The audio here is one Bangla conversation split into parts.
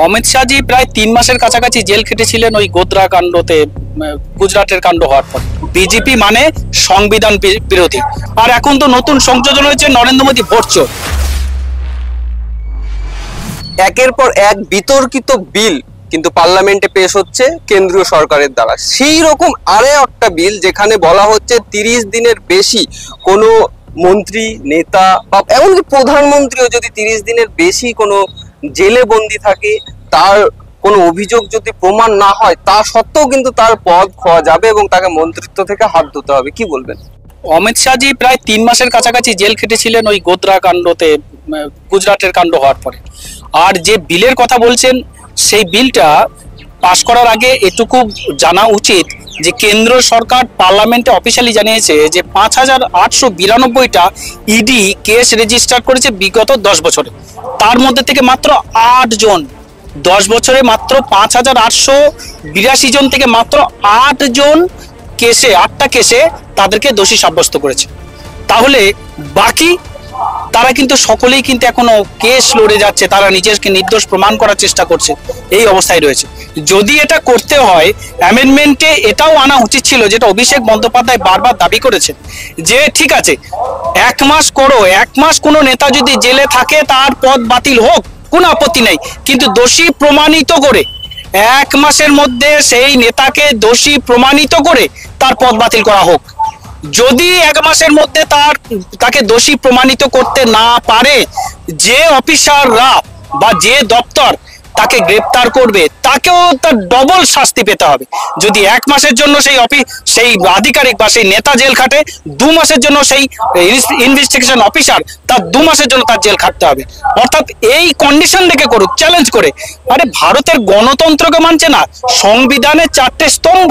অমিত শাহজি প্রায় 3 মাসের কাছাকাছি জেল খেটেছিলেন ওই গোদ্রা কাণ্ডতে, গুজরাটের কাণ্ড হওয়ার পর। বিজেপি মানে সংবিধান বিরোধী। আর এখন তো নতুন সংযোজন হয়েছে, নরেন্দ্র মোদী ভোট চোর। একের পর এক বিতর্কিত বিল কিন্তু পার্লামেন্টে পেশ হচ্ছে কেন্দ্রীয় সরকারের দ্বারা। সেই রকম আরো একটা বিল যেখানে বলা হচ্ছে 30 দিনের বেশি কোনো মন্ত্রী, নেতা বা এমনকি প্রধানমন্ত্রীও যদি 30 দিনের বেশি কোনো জেলে বন্দি থাকে, তার কোনো অভিযোগ যদি প্রমাণ না হয়, তা সত্ত্বেও কিন্তু তার পদ খোয়া যাবে এবং তাকে মন্ত্রিত্ব থেকে হাত ধুতে হবে। কি বলবেন? অমিত শাহজি প্রায় 3 মাসের কাছাকাছি জেল খেটেছিলেন ওই গোদ্রা কাণ্ডতে, গুজরাটের কাণ্ড হওয়ার পরে। আর যে বিলের কথা বলছেন, সেই বিলটা পাশ করার আগে এটুকু জানা উচিত যে কেন্দ্র সরকার পার্লামেন্টে অফিসিয়ালি জানিয়েছে যে 5892টা ইডি কেস রেজিস্টার করেছে বিগত 10 বছরে। তার মধ্যে থেকে মাত্র 8 জন, 10 বছরে মাত্র 5882 জন থেকে মাত্র 8 জন কেসে, 8টা কেসে তাদেরকে দোষী সাব্যস্ত করেছে। তাহলে বাকি তারা কিন্তু সকলেই কিন্তু এখনো কেস লড়ে যাচ্ছে, তারা নিজেকে নির্দোষ প্রমাণ করার চেষ্টা করছে, এই অবস্থায় রয়েছে। যদি এটা করতে হয়, অ্যামেন্ডমেন্টে এটাও আনা উচিত ছিল, যেটা অভিষেক বন্দ্যোপাধ্যায় বারবার দাবি করেছেন, যে ঠিক আছে 1 মাস করো, 1 মাস কোনো নেতা যদি জেলে থাকে তার পদ বাতিল হোক, কোনো আপত্তি নেই, কিন্তু দোষী প্রমাণিত করে 1 মাসের মধ্যে সেই নেতাকে দোষী প্রমাণিত করে তার পদ বাতিল করা হোক। যদি 1 মাসের মধ্যে তাকে দোষী প্রমাণিত করতে না পারে, যে অফিসাররা বা যে দপ্তর তাকে গ্রেপ্তার করবে তাকেও তার ডবল শাস্তি পেতে হবে। যদি 1 মাসের জন্য সেই আধিকারিক বা সেই নেতা জেল খাটে, 2 মাসের জন্য সেই ইনভেস্টিগেশন অফিসার তার 2 মাসের জন্য তার জেল খাটতে হবে। অর্থাৎ এই কন্ডিশন দেখে করুক, চ্যালেঞ্জ করে। আরে ভারতের গণতন্ত্রকে মানছে না, সংবিধানের 4টে স্তম্ভ,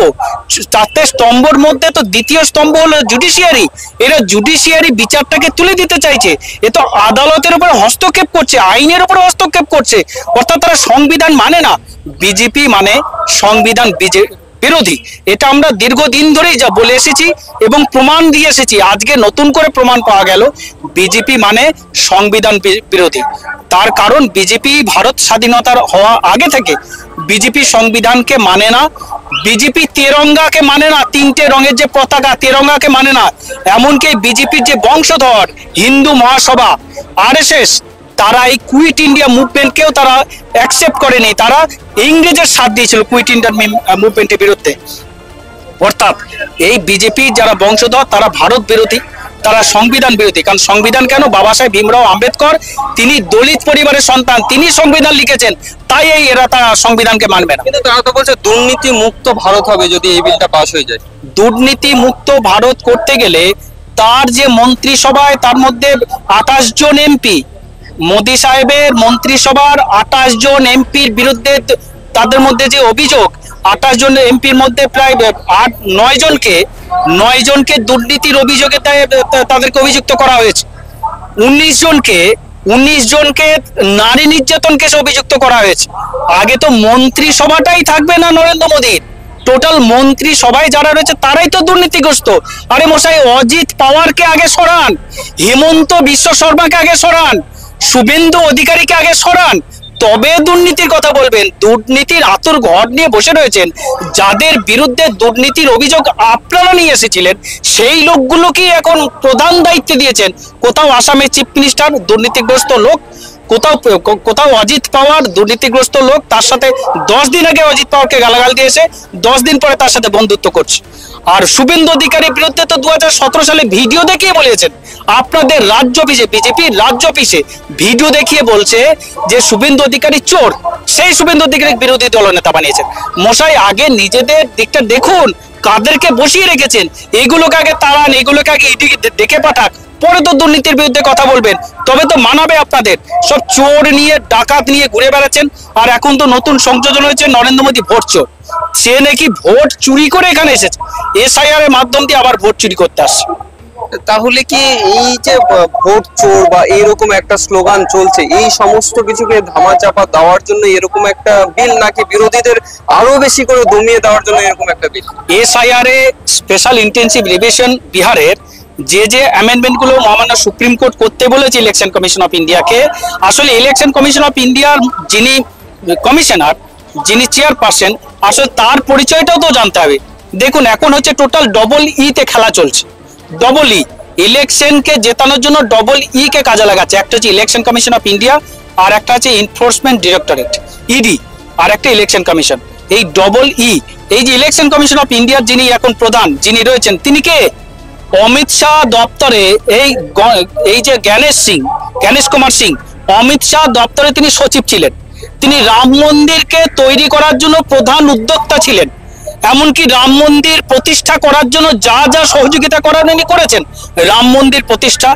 4টে স্তম্ভের মধ্যে তো দ্বিতীয় স্তম্ভ হলো জুডিশিয়ারি। এরা জুডিশিয়ারি বিচারটাকে তুলে দিতে চাইছে, এ তো আদালতের উপর হস্তক্ষেপ করছে, আইনের উপর হস্তক্ষেপ করছে। অর্থাৎ তারা সংবিধান মানে না। বিজেপি মানে সংবিধান বিরোধী। এটা আমরা দীর্ঘদিন ধরেই যা বলে এসেছি এবং প্রমাণ দিয়ে এসেছি। আজকে নতুন করে প্রমাণ পাওয়া গেল বিজেপি মানে সংবিধান বিরোধী। তার কারণ বিজেপি ভারত স্বাধীনতার হওয়া আগে থেকে বিজেপি সংবিধানকে মানে না, বিজেপি তেরঙ্গাকে মানে না, 3টে রঙের যে পতাকা তেরঙ্গাকে মানে না। এমনকি বিজেপির যে বংশধর হিন্দু মহাসভা আরএসএস, তারা এই কুইট ইন্ডিয়া মুভমেন্টকেও তারা অ্যাকসেপ্ট করেনি। তারা ইংরেজের সাথ দিয়েছিল কুইট ইন্ডিয়া মুভমেন্টের বিরুদ্ধে। অর্থাৎ এই বিজেপি যারা বংশধর তারা ভারত বিরোধী, তারা সংবিধান বিরোধী। কারণ সংবিধান কেন, বাবা সাহেব ভীমরাও আম্বেদকর তিনি দলিত পরিবারের সন্তান, তিনি সংবিধান লিখেছেন, তাই এরা তারা সংবিধানকে মানবে না। কিন্তু তারা তো বলছে দুর্নীতি মুক্ত ভারত হবে যদি এই বিলটা পাস হয়ে যায়। দুর্নীতি মুক্ত ভারত করতে গেলে তার যে মন্ত্রিসভায়, তার মধ্যে 28 জন এমপি, মোদী সাহেবের মন্ত্রিসভার 28 জন এমপির বিরুদ্ধে, তাদের মধ্যে যে অভিযোগ, 28 জন এমপির মধ্যে প্রায় 9 জনকে দুর্নীতির অভিযোগে তাদেরকে অভিযুক্ত করা হয়েছে। 19 জনকে নারী নির্যাতন কেসে অভিযুক্ত করা হয়েছে। আগে তো মন্ত্রিসভাটাই থাকবে না নরেন্দ্র মোদীর, টোটাল মন্ত্রিসভায় যারা রয়েছে তারাই তো দুর্নীতিগ্রস্ত। আরে মশাই, অজিত পাওয়ারকে আগে সরান, হেমন্ত বিশ্ব শর্মাকে আগে সরান, শুভেন্দু অধিকারীকে আগে সরান, তবে দুর্নীতির কথা বলবেন। দুর্নীতির আতুর ঘর নিয়ে বসে রয়েছেন, যাদের বিরুদ্ধে দুর্নীতির অভিযোগ আপনারা নিয়ে এসেছিলেন, সেই লোকগুলোকে এখন প্রধান দায়িত্ব দিয়েছেন। কোথাও আসামের চিফ মিনিস্টার দুর্নীতিগ্রস্ত লোক, কোথাও অজিত পাওয়ার দুর্নীতিগ্রস্ত লোক, তার সাথে 10 দিন আগে অজিত পাওয়ারকে গালাগাল দিয়েছে, 10 দিন পরে তার সাথে বন্ধুত্ব করছে। আর শুভেন্দু অধিকারীর বিরুদ্ধে তো 2017 সালে ভিডিও দেখিয়ে বলেছেন, আপনাদের রাজ্য অফিসে, বিজেপির রাজ্য অফিসে ভিডিও দেখিয়ে বলছে যে শুভেন্দু অধিকারী চোর। সেই শুভেন্দু অধিকারী বিরোধী দলনেতা বানিয়েছেন। মশাই, আগে নিজেদের দিকটা দেখুন, কাদেরকে বসিয়ে রেখেছেন, এগুলোকে আগে তাড়ান, এগুলোকে আগে ইডিকে দেখে পাঠাক, পরে তো দুর্নীতির বিরুদ্ধে কথা বলবেন, তবে তো মানাবে আপনাদের। সব চোর নিয়ে, ডাকাত নিয়ে ঘুরে বেড়াচ্ছেন। আর এখন তো নতুন সংযোজন হয়েছে, নরেন্দ্র মোদী ভোট চোর। সে নাকি ভোট চুরি করে এখানে এসেছে, এসআইআর এর মাধ্যম দিয়ে আবার ভোট চুরি করতে আসছে। তাহলে কি এই যে ভোট চোর বা এরকম একটা স্লোগান চলছে, এই সমস্ত কিছুকে ধামাচাপা দেওয়ার জন্য এরকম একটা বিল, নাকি বিরোধীদের আরো বেশি করে দমিয়ে দেওয়ার জন্য এরকম একটা বিল? এসআইআর এ স্পেশাল ইন্টেনসিভ রিভিশন বিহারের যে অ্যামেন্ডমেন্ট গুলো মহামান্য সুপ্রিম কোর্ট করতে বলেছে ইলেকশন কমিশন অফ ইন্ডিয়াকে, আসলে ইলেকশন কমিশন অফ ইন্ডিয়ার যিনি কমিশনার, যিনি চেয়ারপারসন, আসলে তার পরিচয়টাও তো জানতে হবে। দেখুন এখন হচ্ছে টোটাল ডবল তে খেলা চলছে। ডবল ইলেকশনকে জেতানোর জন্য ডবল কে কাজে লাগাচ্ছে। একটা হচ্ছে ইলেকশন কমিশন অফ ইন্ডিয়া, আর একটা হচ্ছে এনফোর্সমেন্ট ডিরেক্টরেট ইডি, আর একটা ইলেকশন কমিশন। এই ডবল এই যে ইলেকশন কমিশন অফ ইন্ডিয়ার যিনি এখন প্রধান যিনি রয়েছেন, তিনি কে? অমিত শাহ দপ্তরে এই যে জ্ঞানেশ কুমার সিং, অমিত শাহ দপ্তরে তিনি সচিব ছিলেন। তিনি রাম মন্দিরকে তৈরি করার জন্য প্রধান উদ্যোক্তা ছিলেন। এমনকি রাম মন্দির প্রতিষ্ঠা করার জন্য যা যা সহযোগিতা করার উনি করেছেন, রাম মন্দির প্রতিষ্ঠা,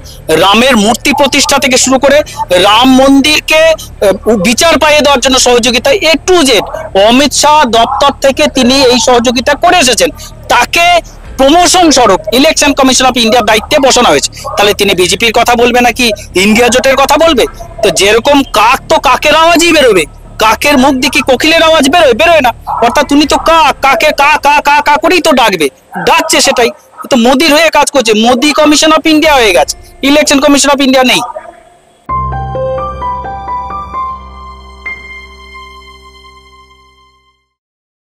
রামের মূর্তি প্রতিষ্ঠা থেকে শুরু করে রাম মন্দিরকে বিচার পাইয়ে দেওয়ার জন্য সহযোগিতা, টু জেড অমিত শাহ দপ্তর থেকে তিনি এই সহযোগিতা করে এসেছেন। তাকে প্রমোশন স্বরূপ ইলেকশন কমিশন অফ ইন্ডিয়ার দায়িত্বে বসানো হয়েছে। তাহলে তিনি বিজেপির কথা বলবে নাকি ইন্ডিয়া জোটের কথা বলবে? তো যেরকম কাক তো কাকের আওয়াজই বেরোবে, কাকের মুখ দিয়ে কি কোকিলের আওয়াজ বেরোয় না? অর্থাৎ তুমি তো কাকে কা কা কা কা করেই তো ডাকছে, সেটাই তো মোদির হয়ে কাজ করছে। মোদি কমিশন অফ ইন্ডিয়া হয়ে গেছে, ইলেকশন কমিশন অফ ইন্ডিয়া নেই।